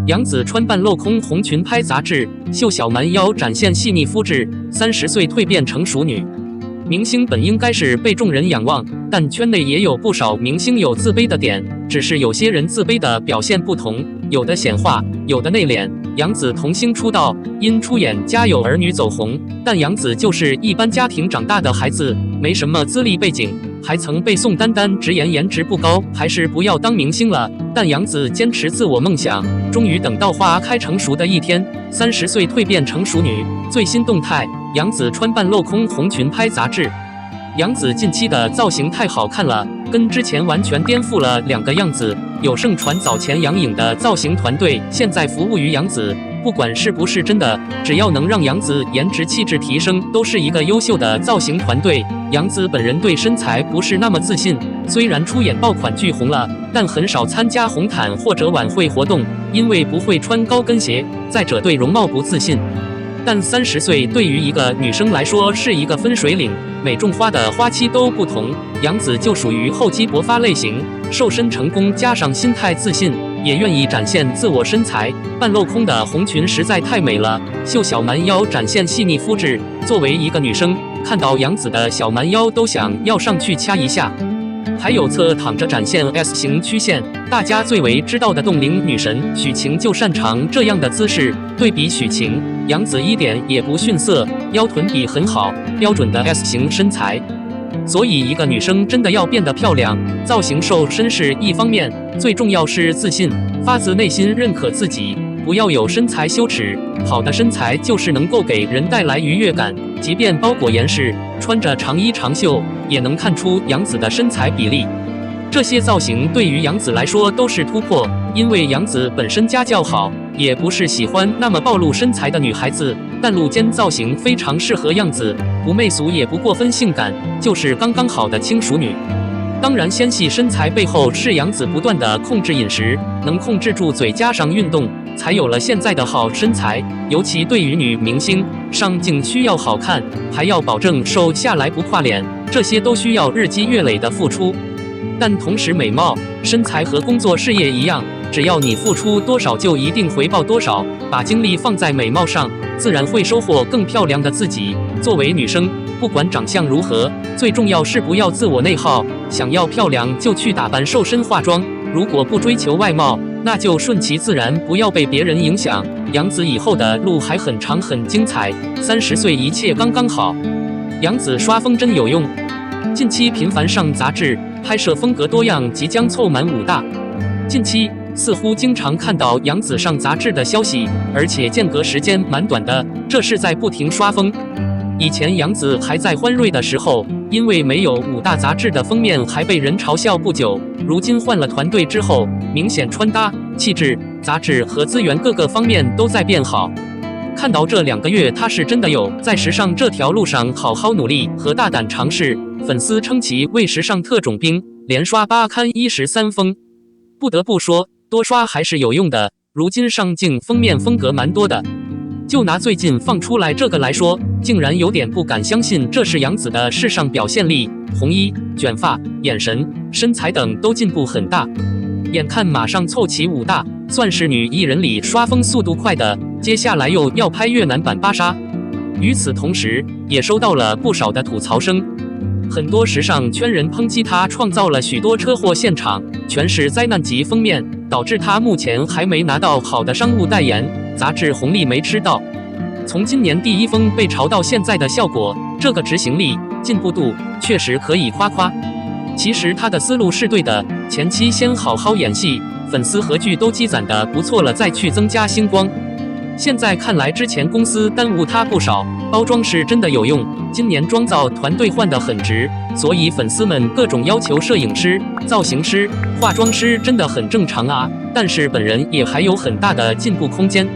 杨紫穿半镂空红裙拍杂志，秀小蛮腰展现细腻肤质，30岁蜕变成熟女。明星本应该是被众人仰望，但圈内也有不少明星有自卑的点，只是有些人自卑的表现不同，有的显化，有的内敛。杨紫童星出道，因出演《家有儿女》走红，但杨紫就是一般家庭长大的孩子，没什么资历背景，还曾被宋丹丹直言颜值不高，还是不要当明星了。但杨紫坚持自我梦想，终于等到花开成熟的一天，30岁蜕变成熟女。最新动态，杨紫穿半镂空红裙拍杂志。杨紫近期的造型太好看了，跟之前完全颠覆了两个样子。有盛传早前杨颖的造型团队现在服务于杨紫，不管是不是真的，只要能让杨紫颜值气质提升，都是一个优秀的造型团队。杨紫本人对身材不是那么自信，虽然出演爆款剧红了，但很少参加红毯或者晚会活动，因为不会穿高跟鞋，再者对容貌不自信。但30岁对于一个女生来说是一个分水岭，每种花的花期都不同。杨紫就属于厚积薄发类型，瘦身成功加上心态自信，也愿意展现自我身材。半镂空的红裙实在太美了，秀小蛮腰展现细腻肤质。作为一个女生，看到杨紫的小蛮腰都想要上去掐一下。还有侧躺着展现 S 型曲线，大家最为知道的冻龄女神许晴就擅长这样的姿势。对比许晴，杨紫一点也不逊色，腰臀比很好，标准的 S 型身材。所以一个女生真的要变得漂亮，造型瘦身是一方面，最重要是自信，发自内心认可自己，不要有身材羞耻。好的身材就是能够给人带来愉悦感，即便包裹严实，穿着长衣长袖，也能看出杨紫的身材比例。这些造型对于杨紫来说都是突破，因为杨紫本身家教好，也不是喜欢那么暴露身材的女孩子，但露肩造型非常适合杨紫，不媚俗也不过分性感，就是刚刚好的轻熟女。当然，纤细身材背后是杨紫不断的控制饮食，能控制住嘴加上运动，才有了现在的好身材。尤其对于女明星，上镜需要好看，还要保证瘦下来不垮脸，这些都需要日积月累的付出。但同时，美貌、身材和工作事业一样，只要你付出多少，就一定回报多少。把精力放在美貌上，自然会收获更漂亮的自己。作为女生，不管长相如何，最重要是不要自我内耗。想要漂亮就去打扮、瘦身、化妆，如果不追求外貌，那就顺其自然，不要被别人影响。杨紫以后的路还很长很精彩，30岁一切刚刚好。杨紫刷风真有用，近期频繁上杂志，拍摄风格多样，即将凑满5大。近期似乎经常看到杨紫上杂志的消息，而且间隔时间蛮短的，这是在不停刷风。以前杨紫还在欢瑞的时候，因为没有5大杂志的封面还被人嘲笑不久，如今换了团队之后，明显穿搭、气质、杂志和资源各个方面都在变好。看到这2个月她是真的有在时尚这条路上好好努力和大胆尝试，粉丝称其为时尚特种兵，连刷8刊13封。不得不说，多刷还是有用的，如今上镜封面风格蛮多的。就拿最近放出来这个来说，竟然有点不敢相信这是杨紫的时尚表现力，红衣、卷发、眼神、身材等都进步很大。眼看马上凑齐5大，算是女艺人里刷风速度快的，接下来又要拍越南版芭莎。与此同时，也收到了不少的吐槽声，很多时尚圈人抨击她创造了许多车祸现场，全是灾难级封面，导致她目前还没拿到好的商务代言，杂志红利没吃到。从今年第1封被嘲到现在的效果，这个执行力、进步度确实可以夸夸。其实他的思路是对的，前期先好好演戏，粉丝和剧都积攒的不错了，再去增加星光。现在看来，之前公司耽误他不少，包装是真的有用。今年妆造团队换得很值，所以粉丝们各种要求摄影师、造型师、化妆师真的很正常啊。但是本人也还有很大的进步空间。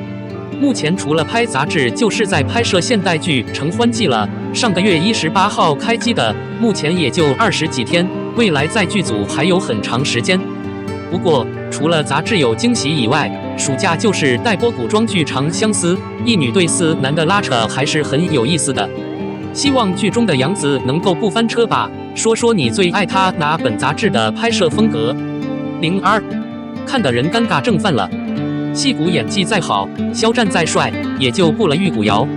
目前除了拍杂志，就是在拍摄现代剧《承欢记》了。上个月18号开机的，目前也就20几天，未来在剧组还有很长时间。不过，除了杂志有惊喜以外，暑假就是待播古装剧《长相思》，一女对4男的拉扯还是很有意思的。希望剧中的杨紫能够不翻车吧。说说你最爱她哪本杂志的拍摄风格？02看的人尴尬症犯了。戏骨演技再好，肖战再帅，也就不了玉骨遥。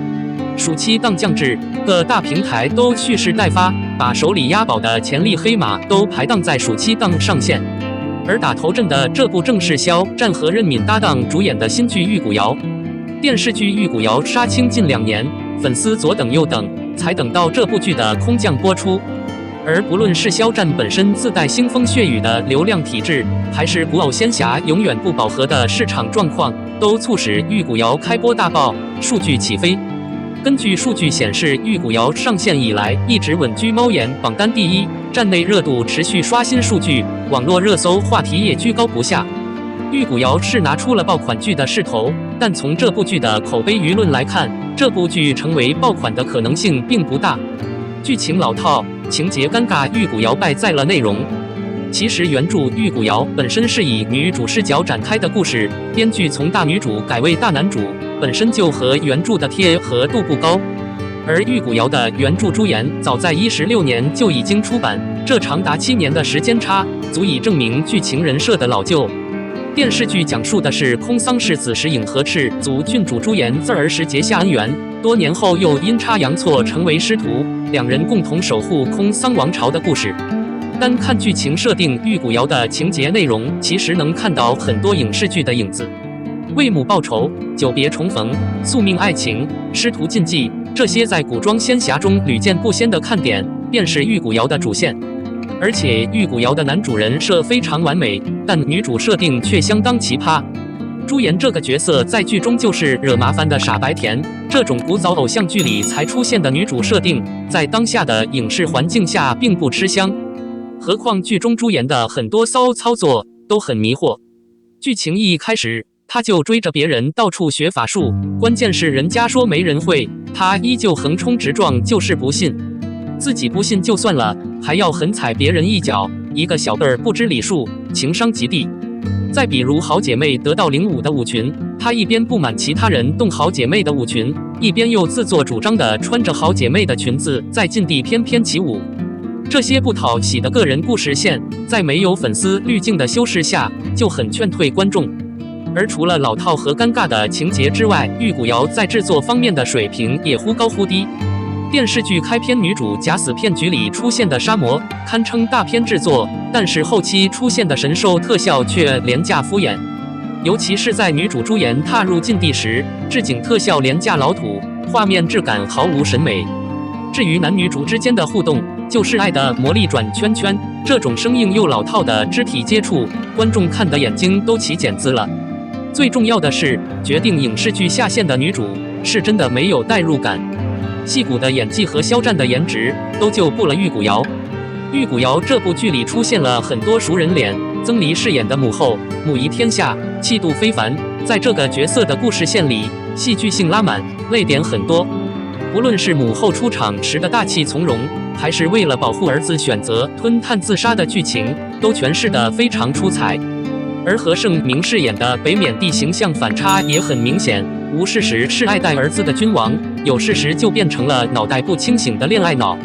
暑期档降至，各大平台都蓄势待发，把手里押宝的潜力黑马都排档在暑期档上线。而打头阵的这部正是肖战和任敏搭档主演的新剧《玉骨遥》。电视剧《玉骨遥》杀青近2年，粉丝左等右等，才等到这部剧的空降播出。而不论是肖战本身自带腥风血雨的流量体质，还是古偶仙侠永远不饱和的市场状况，都促使《玉骨遥》开播大爆，数据起飞。根据数据显示，《玉骨遥》上线以来一直稳居猫眼榜单第1，站内热度持续刷新数据，网络热搜话题也居高不下。《玉骨遥》是拿出了爆款剧的势头，但从这部剧的口碑舆论来看，这部剧成为爆款的可能性并不大。剧情老套，情节尴尬，玉骨遥败在了内容。其实原著《玉骨遥》本身是以女主视角展开的故事，编剧从大女主改为大男主，本身就和原著的贴合度不高。而《玉骨遥》的原著朱颜早在16年就已经出版，这长达7年的时间差，足以证明剧情人设的老旧。电视剧讲述的是空桑氏子时影和赤足郡主朱颜自儿时结下恩缘，多年后又阴差阳错成为师徒，两人共同守护空桑王朝的故事。单看剧情设定，《玉骨遥》的情节内容其实能看到很多影视剧的影子。为母报仇、久别重逢、宿命爱情、师徒禁忌，这些在古装仙侠中屡见不鲜的看点，便是《玉骨遥》的主线。而且《玉骨遥》的男主人设非常完美，但女主设定却相当奇葩。朱颜这个角色在剧中就是惹麻烦的傻白甜，这种古早偶像剧里才出现的女主设定，在当下的影视环境下并不吃香。何况剧中朱颜的很多骚操作都很迷惑。剧情一开始，他就追着别人到处学法术，关键是人家说没人会，他依旧横冲直撞，就是不信。自己不信就算了，还要狠踩别人一脚，一个小辈儿不知礼数，情商极低。再比如好姐妹得到领舞的舞裙，她一边不满其他人动好姐妹的舞裙，一边又自作主张地穿着好姐妹的裙子在禁地翩翩起舞。这些不讨喜的个人故事线，在没有粉丝滤镜的修饰下，就很劝退观众。而除了老套和尴尬的情节之外，《玉骨遥》在制作方面的水平也忽高忽低。电视剧开篇女主假死骗局里出现的杀魔，堪称大片制作，但是后期出现的神兽特效却廉价敷衍。尤其是在女主朱颜踏入禁地时，置景特效廉价老土，画面质感毫无审美。至于男女主之间的互动，就是爱的魔力转圈圈，这种生硬又老套的肢体接触，观众看得眼睛都起茧子了。最重要的是，决定影视剧下线的女主是真的没有代入感。戏骨的演技和肖战的颜值都救不了玉骨遥。玉骨遥这部剧里出现了很多熟人脸，曾黎饰演的母后母仪天下，气度非凡，在这个角色的故事线里，戏剧性拉满，泪点很多。不论是母后出场时的大气从容，还是为了保护儿子选择吞炭自杀的剧情，都诠释得非常出彩。而何晟铭饰演的北缅帝形象反差也很明显，无事时是爱戴儿子的君王，有事时就变成了脑袋不清醒的恋爱脑。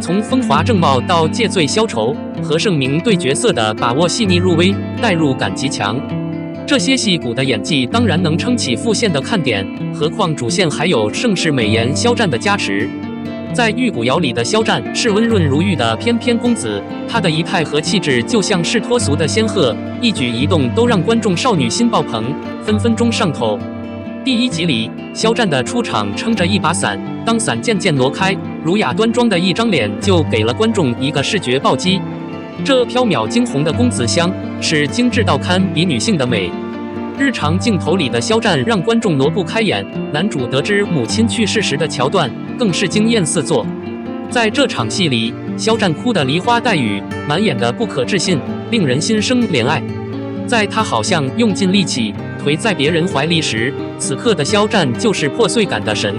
从风华正茂到借罪消愁，何晟铭对角色的把握细腻入微，代入感极强。这些戏骨的演技当然能撑起副线的看点，何况主线还有盛世美颜肖战的加持。在《玉骨遥》里的肖战是温润如玉的翩翩公子，他的仪态和气质就像是脱俗的仙鹤，一举一动都让观众少女心爆棚，分分钟上头。第1集里，肖战的出场撑着一把伞，当伞渐渐挪开，儒雅端庄的一张脸就给了观众一个视觉暴击。这飘渺惊鸿的公子香，是精致到堪比女性的美。日常镜头里的肖战让观众挪不开眼，男主得知母亲去世时的桥段更是惊艳四座。在这场戏里，肖战哭得梨花带雨，满眼的不可置信，令人心生怜爱。在他好像用尽力气颓在别人怀里时，此刻的肖战就是破碎感的神。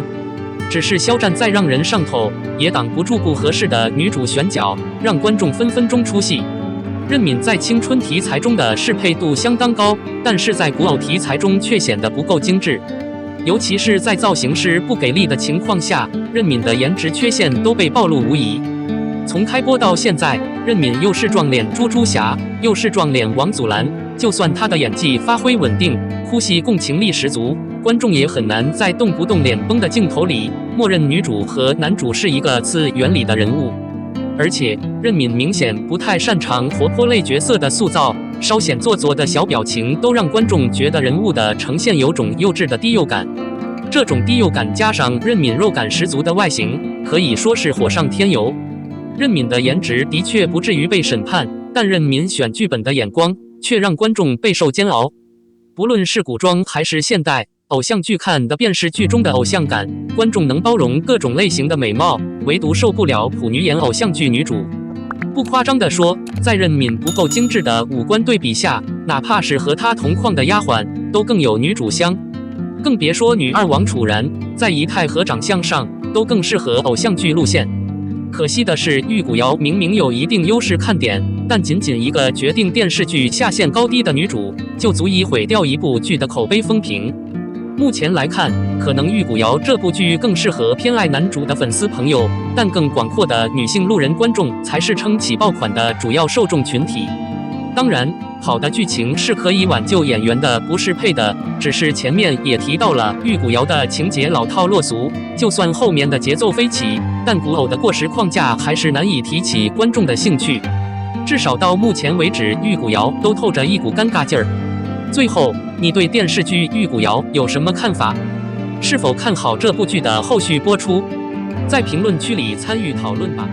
只是肖战再让人上头，也挡不住不合适的女主选角，让观众分分钟出戏。任敏在青春题材中的适配度相当高，但是在古偶题材中却显得不够精致。尤其是在造型师不给力的情况下，任敏的颜值缺陷都被暴露无遗。从开播到现在，任敏又是撞脸猪猪侠，又是撞脸王祖蓝，就算她的演技发挥稳定，哭戏共情力十足，观众也很难在动不动脸崩的镜头里默认女主和男主是一个次元里的人物。而且任敏明显不太擅长活泼类角色的塑造，稍显做作的小表情都让观众觉得人物的呈现有种幼稚的低幼感。这种低幼感加上任敏肉感十足的外形，可以说是火上添油。任敏的颜值的确不至于被审判，但任敏选剧本的眼光却让观众备受煎熬。不论是古装还是现代，偶像剧看的便是剧中的偶像感，观众能包容各种类型的美貌，唯独受不了普女演偶像剧女主。不夸张地说，在任敏不够精致的五官对比下，哪怕是和她同框的丫鬟，都更有女主香。更别说女二王楚然，在仪态和长相上都更适合偶像剧路线。可惜的是，玉骨遥明明有一定优势看点，但仅仅一个决定电视剧下限高低的女主，就足以毁掉一部剧的口碑风评。目前来看，可能玉骨遥这部剧更适合偏爱男主的粉丝朋友，但更广阔的女性路人观众才是撑起爆款的主要受众群体。当然，好的剧情是可以挽救演员的，不是配的。只是前面也提到了，玉骨遥的情节老套落俗，就算后面的节奏飞起，但古偶的过时框架还是难以提起观众的兴趣。至少到目前为止，玉骨遥都透着一股尴尬劲儿。最后，你对电视剧《玉骨遥》有什么看法？是否看好这部剧的后续播出？在评论区里参与讨论吧。